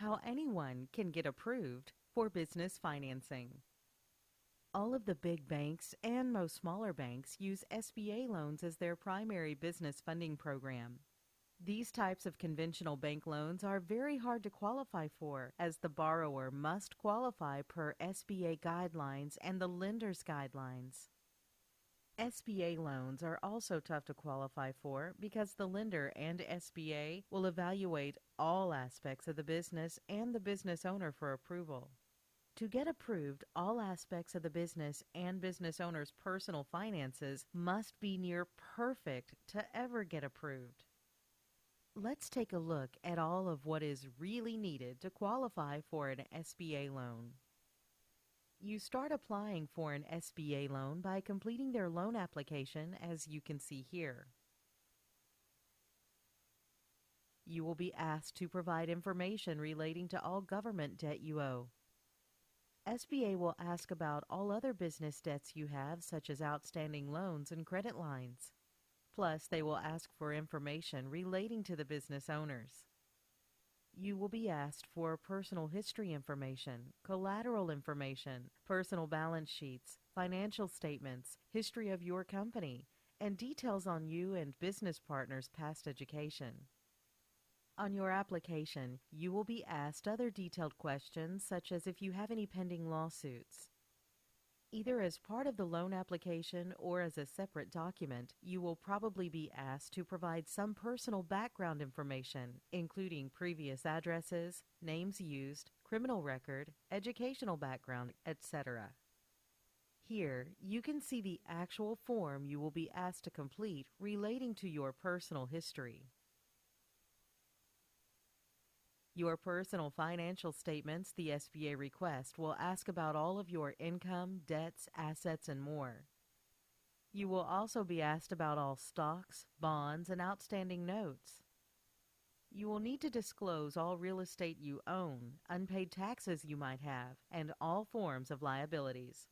How anyone can get approved for business financing. All of the big banks and most smaller banks use SBA loans as their primary business funding program. These types of conventional bank loans are very hard to qualify for, as the borrower must qualify per SBA guidelines and the lender's guidelines. SBA loans are also tough to qualify for because the lender and SBA will evaluate all aspects of the business and the business owner for approval. To get approved, all aspects of the business and business owner's personal finances must be near perfect to ever get approved. Let's take a look at all of what is really needed to qualify for an SBA loan. You start applying for an SBA loan by completing their loan application, as you can see here. You will be asked to provide information relating to all government debt you owe. SBA will ask about all other business debts you have, such as outstanding loans and credit lines. Plus, they will ask for information relating to the business owners. You will be asked for personal history information, collateral information, personal balance sheets, financial statements, history of your company, and details on you and business partners' past education. On your application, you will be asked other detailed questions, such as if you have any pending lawsuits. Either as part of the loan application or as a separate document, you will probably be asked to provide some personal background information, including previous addresses, names used, criminal record, educational background, etc. Here, you can see the actual form you will be asked to complete relating to your personal history. Your personal financial statements the SBA request will ask about all of your income, debts, assets, and more. You will also be asked about all stocks, bonds, and outstanding notes. You will need to disclose all real estate you own, unpaid taxes you might have, and all forms of liabilities.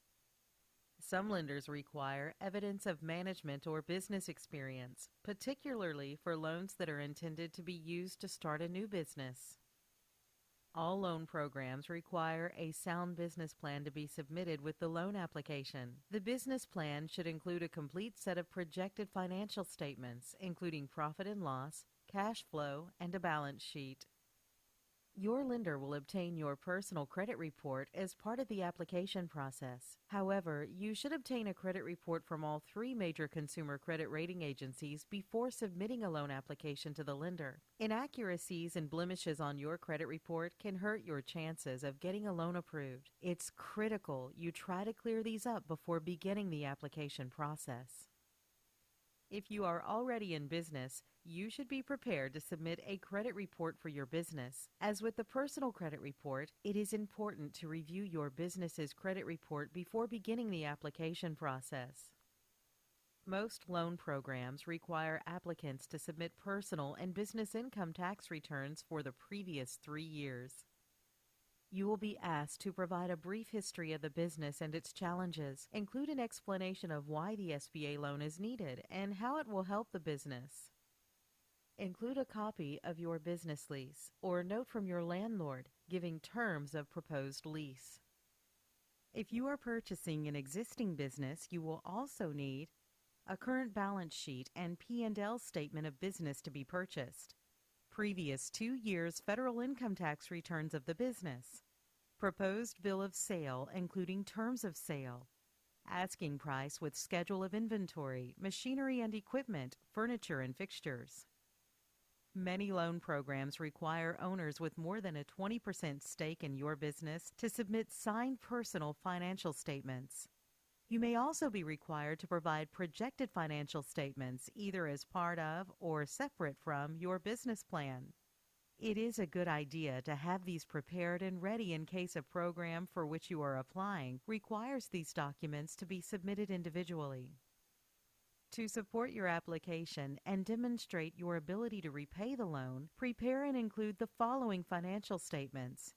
Some lenders require evidence of management or business experience, particularly for loans that are intended to be used to start a new business. All loan programs require a sound business plan to be submitted with the loan application. The business plan should include a complete set of projected financial statements, including profit and loss, cash flow, and a balance sheet. Your lender will obtain your personal credit report as part of the application process. However, you should obtain a credit report from all three major consumer credit rating agencies before submitting a loan application to the lender. Inaccuracies and blemishes on your credit report can hurt your chances of getting a loan approved. It's critical you try to clear these up before beginning the application process. If you are already in business, you should be prepared to submit a credit report for your business. As with the personal credit report, it is important to review your business's credit report before beginning the application process. Most loan programs require applicants to submit personal and business income tax returns for the previous 3 years. You will be asked to provide a brief history of the business and its challenges, include an explanation of why the SBA loan is needed and how it will help the business. Include a copy of your business lease or a note from your landlord giving terms of proposed lease. If you are purchasing an existing business, you will also need a current balance sheet and P&L statement of business to be purchased, previous 2 years federal income tax returns of the business, proposed bill of sale including terms of sale, asking price with schedule of inventory, machinery and equipment, furniture and fixtures. Many loan programs require owners with more than a 20% stake in your business to submit signed personal financial statements. You may also be required to provide projected financial statements either as part of or separate from your business plan. It is a good idea to have these prepared and ready in case a program for which you are applying requires these documents to be submitted individually. To support your application and demonstrate your ability to repay the loan, prepare and include the following financial statements: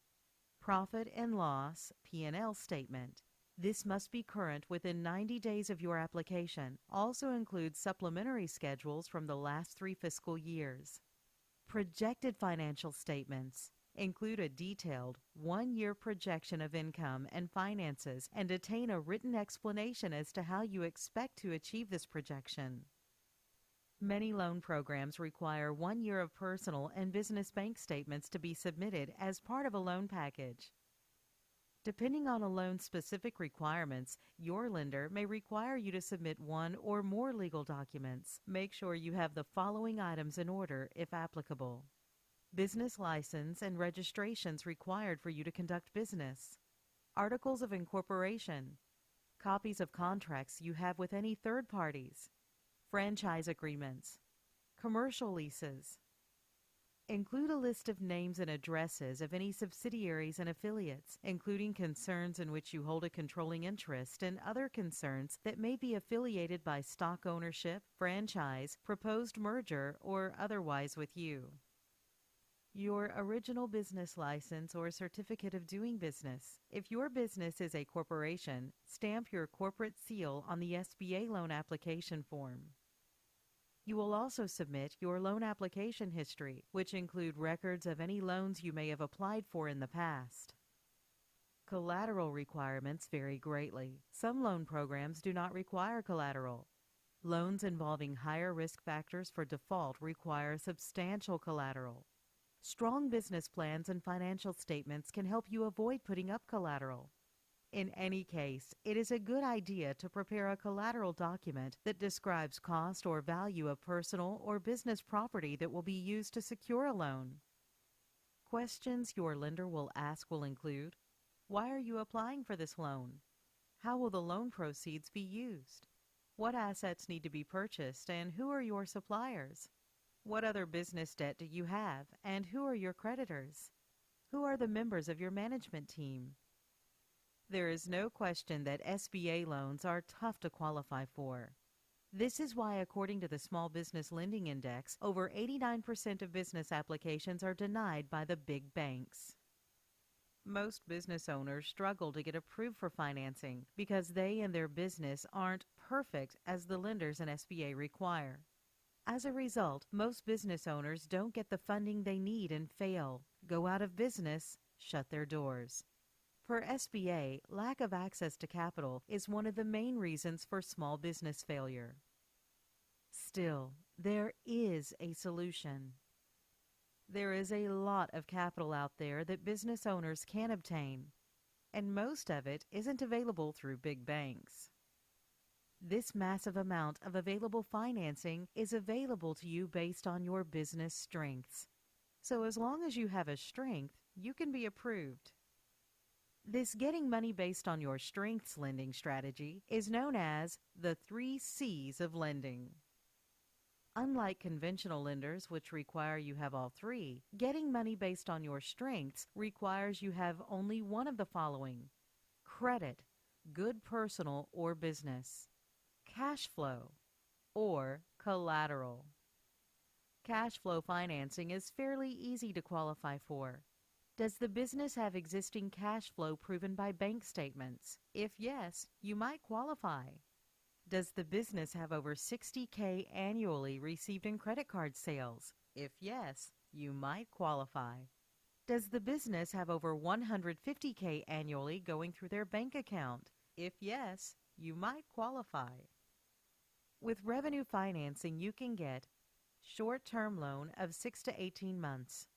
profit and loss P&L statement. This must be current within 90 days of your application. Also includes supplementary schedules from the last 3 fiscal years. Projected financial statements. Include a detailed one-year projection of income and finances and attain a written explanation as to how you expect to achieve this projection. Many loan programs require 1 year of personal and business bank statements to be submitted as part of a loan package. Depending on a loan's specific requirements, your lender may require you to submit one or more legal documents. Make sure you have the following items in order if applicable: business license and registrations required for you to conduct business, articles of incorporation, copies of contracts you have with any third parties, franchise agreements, commercial leases. Include a list of names and addresses of any subsidiaries and affiliates, including concerns in which you hold a controlling interest and other concerns that may be affiliated by stock ownership, franchise, proposed merger, or otherwise with you. Your original business license or certificate of doing business. If your business is a corporation, stamp your corporate seal on the SBA loan application form. You will also submit your loan application history, which include records of any loans you may have applied for in the past. Collateral requirements vary greatly. Some loan programs do not require collateral. Loans involving higher risk factors for default require substantial collateral. Strong business plans and financial statements can help you avoid putting up collateral. In any case, it is a good idea to prepare a collateral document that describes cost or value of personal or business property that will be used to secure a loan. Questions your lender will ask will include: why are you applying for this loan? How will the loan proceeds be used? What assets need to be purchased, and who are your suppliers? What other business debt do you have, and who are your creditors? Who are the members of your management team? There is no question that SBA loans are tough to qualify for. This is why, according to the Small Business Lending Index, over 89% of business applications are denied by the big banks. Most business owners struggle to get approved for financing because they and their business aren't perfect as the lenders and SBA require. As a result, most business owners don't get the funding they need and fail, go out of business, shut their doors. For SBA, lack of access to capital is one of the main reasons for small business failure. Still, there is a solution. There is a lot of capital out there that business owners can obtain, and most of it isn't available through big banks. This massive amount of available financing is available to you based on your business strengths. So as long as you have a strength, you can be approved. This getting money based on your strengths lending strategy is known as the 3 C's of lending. Unlike conventional lenders, which require you have all three, getting money based on your strengths requires you have only one of the following: credit, good personal or business, cash flow, or collateral. Cash flow financing is fairly easy to qualify for. Does the business have existing cash flow proven by bank statements? If yes, you might qualify. Does the business have over $60,000 annually received in credit card sales? If yes, you might qualify. Does the business have over $150,000 annually going through their bank account? If yes, you might qualify. With revenue financing, you can get short-term loan of 6 to 18 months.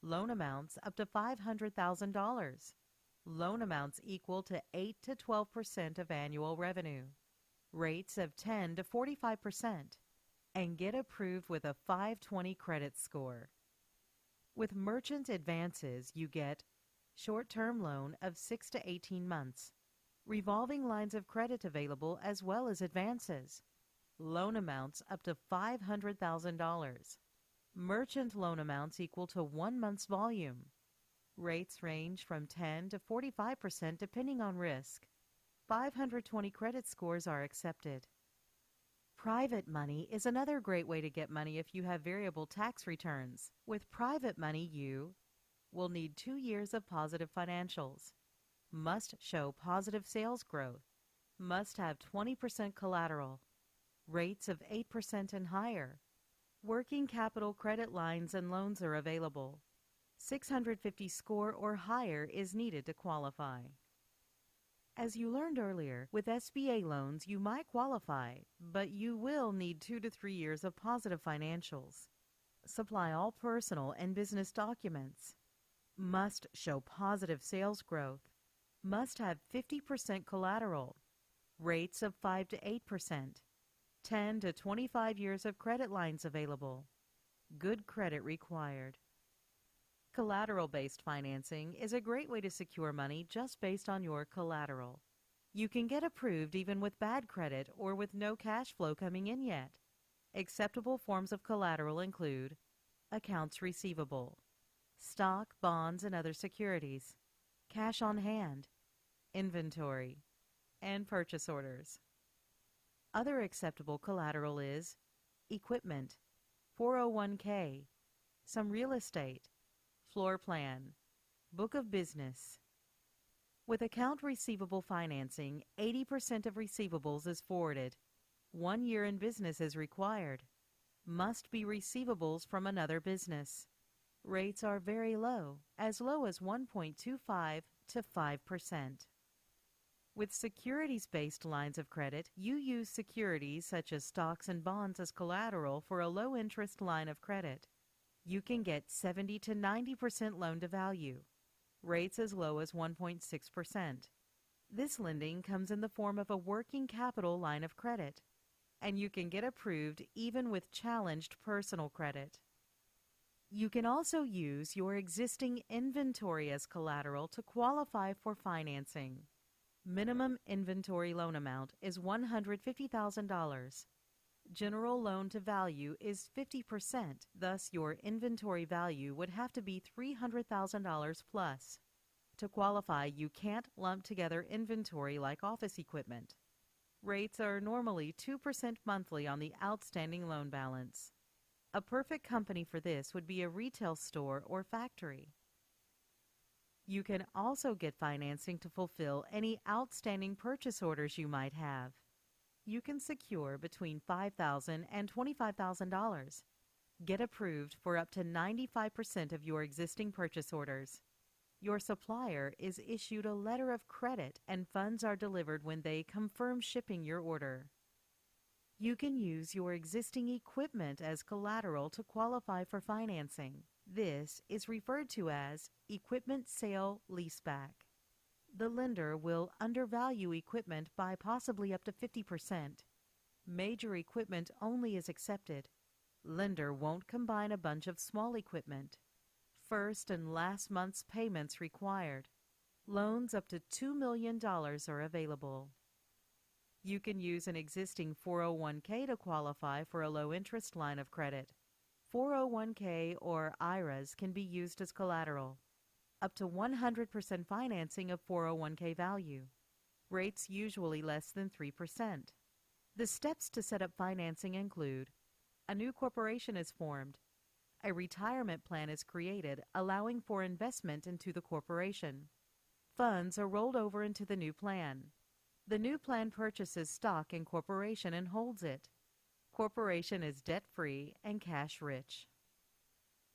Loan amounts up to $500,000. Loan amounts equal to 8 to 12% of annual revenue. Rates of 10 to 45%. And get approved with a 520 credit score. With merchant advances, you get short-term loan of 6 to 18 months. Revolving lines of credit available as well as advances. Loan amounts up to $500,000. Merchant loan amounts equal to 1 month's volume. Rates range from 10 to 45% depending on risk. 520 credit scores are accepted. Private money is another great way to get money if you have variable tax returns. With private money, you will need 2 years of positive financials, must show positive sales growth, must have 20% collateral, rates of 8% and higher. Working capital credit lines and loans are available. 650 score or higher is needed to qualify. As you learned earlier, with SBA loans you might qualify, but you will need 2 to 3 years of positive financials. Supply all personal and business documents. Must show positive sales growth. Must have 50% collateral. Rates of 5 to 8%. 10 to 25 years of credit lines available. Good credit required. Collateral-based financing is a great way to secure money just based on your collateral. You can get approved even with bad credit or with no cash flow coming in yet. Acceptable forms of collateral include accounts receivable, stock, bonds, and other securities, cash on hand, inventory, and purchase orders. Other acceptable collateral is equipment, 401k, some real estate, floor plan, book of business. With account receivable financing, 80% of receivables is forwarded. 1 year in business is required. Must be receivables from another business. Rates are very low as 1.25 to 5%. With securities-based lines of credit, you use securities such as stocks and bonds as collateral for a low-interest line of credit. You can get 70 to 90% loan-to-value, rates as low as 1.6%. This lending comes in the form of a working capital line of credit, and you can get approved even with challenged personal credit. You can also use your existing inventory as collateral to qualify for financing. Minimum inventory loan amount is $150,000. General loan to value is 50%, thus your inventory value would have to be $300,000 plus. To qualify, you can't lump together inventory like office equipment. Rates are normally 2% monthly on the outstanding loan balance. A perfect company for this would be a retail store or factory. You can also get financing to fulfill any outstanding purchase orders you might have. You can secure between $5,000 and $25,000. Get approved for up to 95% of your existing purchase orders. Your supplier is issued a letter of credit and funds are delivered when they confirm shipping your order. You can use your existing equipment as collateral to qualify for financing. This is referred to as equipment sale leaseback. The lender will undervalue equipment by possibly up to 50%. Major equipment only is accepted. Lender won't combine a bunch of small equipment. First and last month's payments required. Loans up to $2 million are available. You can use an existing 401k to qualify for a low-interest line of credit. 401k or IRAs can be used as collateral. Up to 100% financing of 401k value. Rates usually less than 3%. The steps to set up financing include: a new corporation is formed. A retirement plan is created, allowing for investment into the corporation. Funds are rolled over into the new plan. The new plan purchases stock in corporation and holds it. Corporation is debt-free and cash-rich.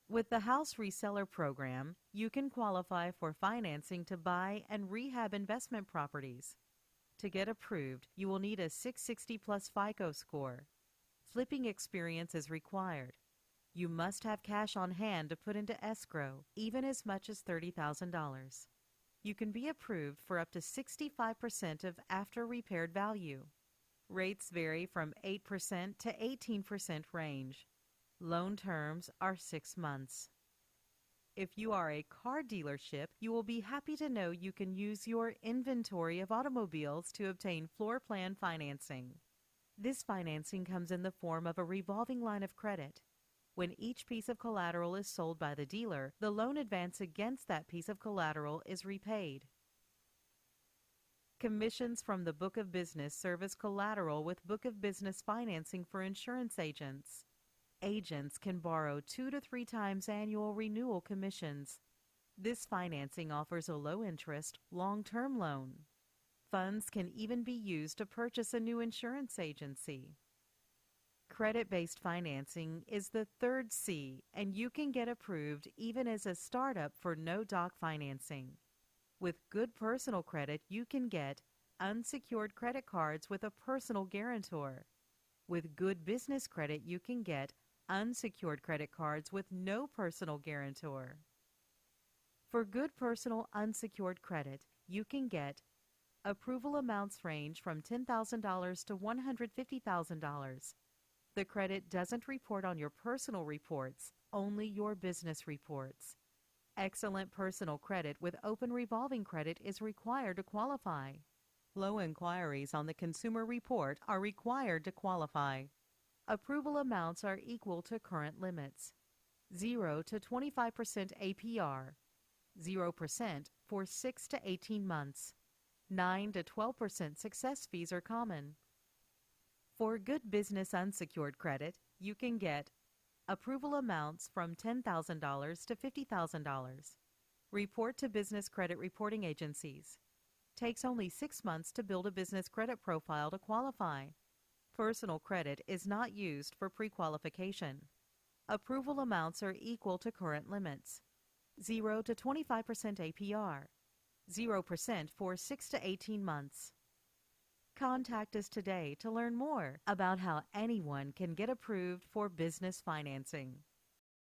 With the House Reseller Program, you can qualify for financing to buy and rehab investment properties. To get approved, you will need a 660 plus FICO score. Flipping experience is required. You must have cash on hand to put into escrow, even as much as $30,000. You can be approved for up to 65% of after-repaired value. Rates vary from 8% to 18% range. Loan terms are 6 months. If you are a car dealership, you will be happy to know you can use your inventory of automobiles to obtain floor plan financing. This financing comes in the form of a revolving line of credit. When each piece of collateral is sold by the dealer, the loan advance against that piece of collateral is repaid. Commissions from the Book of Business serve as collateral with Book of Business financing for insurance agents. Agents can borrow 2 to 3 times annual renewal commissions. This financing offers a low-interest, long-term loan. Funds can even be used to purchase a new insurance agency. Credit-based financing is the third C, and you can get approved even as a startup for no-doc financing. With good personal credit, you can get unsecured credit cards with a personal guarantor. With good business credit, you can get unsecured credit cards with no personal guarantor. For good personal unsecured credit, you can get approval amounts range from $10,000 to $150,000. The credit doesn't report on your personal reports, only your business reports. Excellent personal credit with open revolving credit is required to qualify. Low inquiries on the consumer report are required to qualify. Approval amounts are equal to current limits. 0 to 25% APR. 0% for 6 to 18 months. 9 to 12% success fees are common. For good business unsecured credit, you can get approval amounts from $10,000 to $50,000. Report to business credit reporting agencies. Takes only 6 months to build a business credit profile to qualify. Personal credit is not used for pre-qualification. Approval amounts are equal to current limits. 0 to 25% APR. 0% for 6 to 18 months. Contact us today to learn more about how anyone can get approved for business financing.